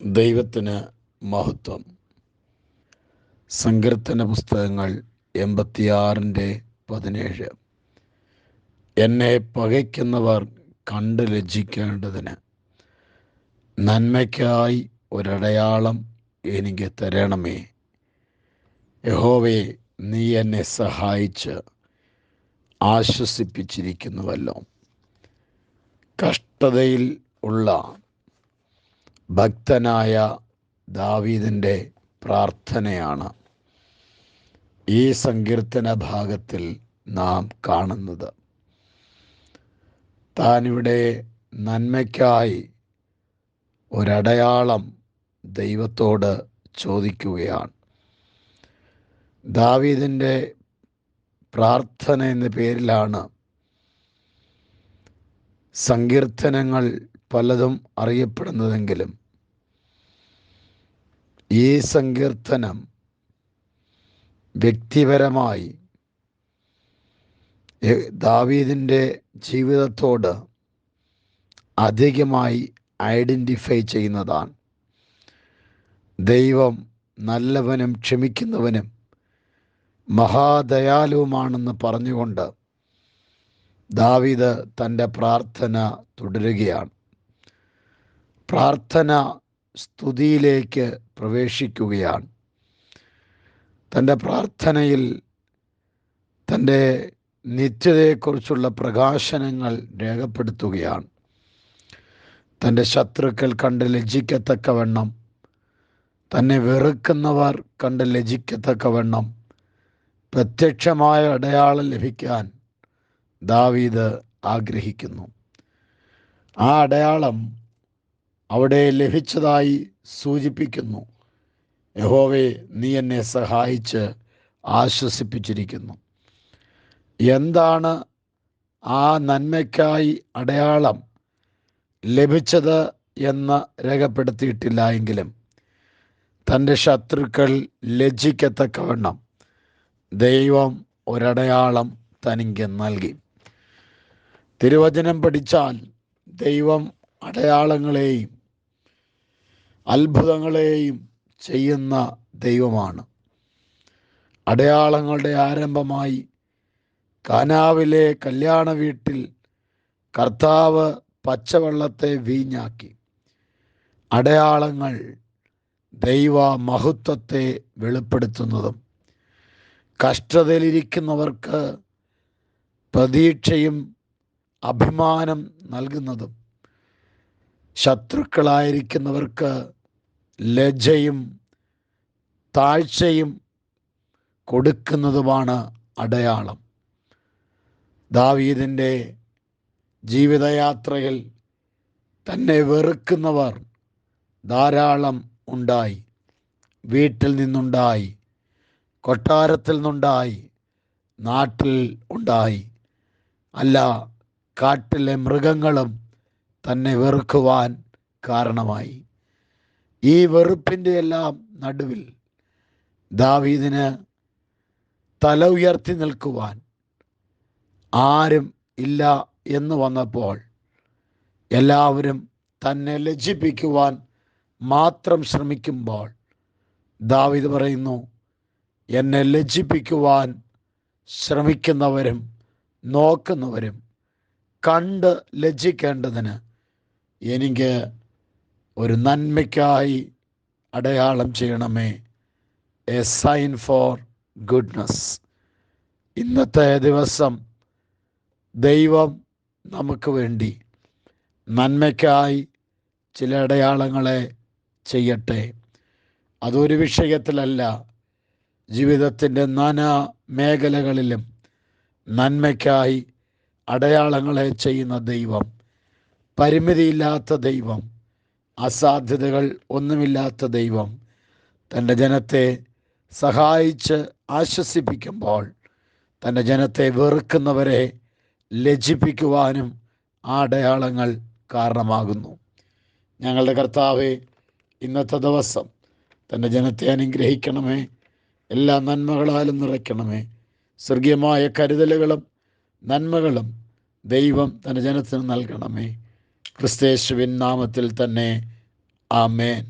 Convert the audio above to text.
ദൈവത്തിന് മഹത്വം. സങ്കീർത്തന പുസ്തകങ്ങൾ 86:17. എന്നെ പകയ്ക്കുന്നവർ കണ്ട് ലജ്ജിക്കേണ്ടതിന് നന്മയ്ക്കായി ഒരടയാളം എനിക്ക് തരണമേ. യഹോവേ, നീ എന്നെ സഹായിച്ച് ആശ്വസിപ്പിച്ചിരിക്കുന്നുവല്ലോ. കഷ്ടതയിൽ ഉള്ള ഭക്തനായ ദാവീദിൻ്റെ പ്രാർത്ഥനയാണ് ഈ സങ്കീർത്തന ഭാഗത്തിൽ നാം കാണുന്നത്. താനിവിടെ നന്മയ്ക്കായി ഒരടയാളം ദൈവത്തോട് ചോദിക്കുകയാണ്. ദാവീദിൻ്റെ പ്രാർത്ഥന എന്ന പേരിലാണ് സങ്കീർത്തനങ്ങൾ പലതും അറിയപ്പെടുന്നതെങ്കിലും ഈ സങ്കീർത്തനം വ്യക്തിപരമായി ദാവീദിൻ്റെ ജീവിതത്തോട് അധികമായി ഐഡൻറ്റിഫൈ ചെയ്യുന്നതാണ്. ദൈവം നല്ലവനും ക്ഷമിക്കുന്നവനും മഹാദയാലുവുമാണെന്ന് പറഞ്ഞുകൊണ്ട് ദാവീദ് തൻ്റെ പ്രാർത്ഥന തുടരുകയാണ്. പ്രാർത്ഥന സ്തുതിയിലേക്ക് പ്രവേശിക്കുകയാണ്. തൻ്റെ പ്രാർത്ഥനയിൽ തൻ്റെ നിത്യതയെക്കുറിച്ചുള്ള പ്രകാശനങ്ങൾ രേഖപ്പെടുത്തുകയാണ്. തൻ്റെ ശത്രുക്കൾ കണ്ട് ലജ്ജിക്കത്തക്കവണ്ണം, തന്നെ വെറുക്കുന്നവർ കണ്ട് ലജ്ജിക്കത്തക്കവണ്ണം പ്രത്യക്ഷമായ അടയാളം ലഭിക്കാൻ ദാവീദ് ആഗ്രഹിക്കുന്നു. ആ അടയാളം അവിടെ ലഭിച്ചതായി സൂചിപ്പിക്കുന്നു. യഹോവേ, നീ എന്നെ സഹായിച്ച് ആശ്വസിപ്പിച്ചിരിക്കുന്നു. എന്താണ് ആ നന്മയ്ക്കായി അടയാളം ലഭിച്ചത് എന്ന് രേഖപ്പെടുത്തിയിട്ടില്ല എങ്കിലും തൻ്റെ ശത്രുക്കൾ ലജ്ജിക്കത്തക്കവണ്ണം ദൈവം ഒരടയാളം തനിക്ക് നൽകി. തിരുവചനം പഠിച്ചാൽ ദൈവം അടയാളങ്ങളെയും അത്ഭുതങ്ങളെയും ചെയ്യുന്ന ദൈവമാണ്. അടയാളങ്ങളുടെ ആരംഭമായി കാനാവിലെ കല്യാണ വീട്ടിൽ കർത്താവ് പച്ചവെള്ളത്തെ വീഞ്ഞാക്കി. അടയാളങ്ങൾ ദൈവ മഹത്വത്തെ വെളിപ്പെടുത്തുന്നതും കഷ്ടതയിലിരിക്കുന്നവർക്ക് പ്രതീക്ഷയും അഭിമാനം നൽകുന്നതും ശത്രുക്കളായിരിക്കുന്നവർക്ക് ലജ്ജയും താഴ്ചയും കൊടുക്കുന്നതുമാണ് അടയാളം. ദാവീദിൻ്റെ ജീവിതയാത്രയിൽ തന്നെ വെറുക്കുന്നവർ ധാരാളം ഉണ്ടായി. വീട്ടിൽ നിന്നുണ്ടായി, കൊട്ടാരത്തിൽ നിന്നുണ്ടായി, നാട്ടിൽ ഉണ്ടായി. അല്ല, കാട്ടിലെ മൃഗങ്ങളും തന്നെ വെറുക്കുവാൻ കാരണമായി. ഈ വെറുപ്പിൻ്റെ എല്ലാം നടുവിൽ ദാവീദിന് തല ഉയർത്തി നിൽക്കുവാൻ ആരും ഇല്ല എന്ന് വന്നപ്പോൾ എല്ലാവരും തന്നെ ലജ്ജിപ്പിക്കുവാൻ മാത്രം ശ്രമിക്കുമ്പോൾ ദാവീദ് പറയുന്നു, എന്നെ ലജ്ജിപ്പിക്കുവാൻ ശ്രമിക്കുന്നവരും നോക്കുന്നവരും കണ്ട് ലജ്ജിക്കേണ്ടതിന് എനിക്ക് ഒരു നന്മയ്ക്കായി അടയാളം ചെയ്യണമേ. A sign for goodness. ഇന്നത്തെ ദിവസം ദൈവം നമുക്ക് വേണ്ടി നന്മയ്ക്കായി ചില അടയാളങ്ങളെ ചെയ്യട്ടെ. അതൊരു വിഷയത്തിലല്ല, ജീവിതത്തിൻ്റെ നാനാ മേഖലകളിലും നന്മയ്ക്കായി അടയാളങ്ങളെ ചെയ്യുന്ന ദൈവം, പരിമിതിയില്ലാത്ത ദൈവം, അസാധ്യതകൾ ഒന്നുമില്ലാത്ത ദൈവം തൻ്റെ ജനത്തെ സഹായിച്ച് ആശ്വസിപ്പിക്കുമ്പോൾ തൻ്റെ ജനത്തെ വെറുക്കുന്നവരെ ലജ്ജിപ്പിക്കുവാനും ആ അടയാളങ്ങൾ കാരണമാകുന്നു. ഞങ്ങളുടെ കർത്താവേ, ഇന്നത്തെ ദിവസം തൻ്റെ ജനത്തെ അനുഗ്രഹിക്കണമേ. എല്ലാ നന്മകളാലും നിറയ്ക്കണമേ. സ്വർഗീയമായ കരുതലുകളും നന്മകളും ദൈവം തൻ്റെ ജനത്തിന് നൽകണമേ. ക്രിസ്തയേശുവിൻ നാമത്തിൽ തന്നെ ആമേൻ.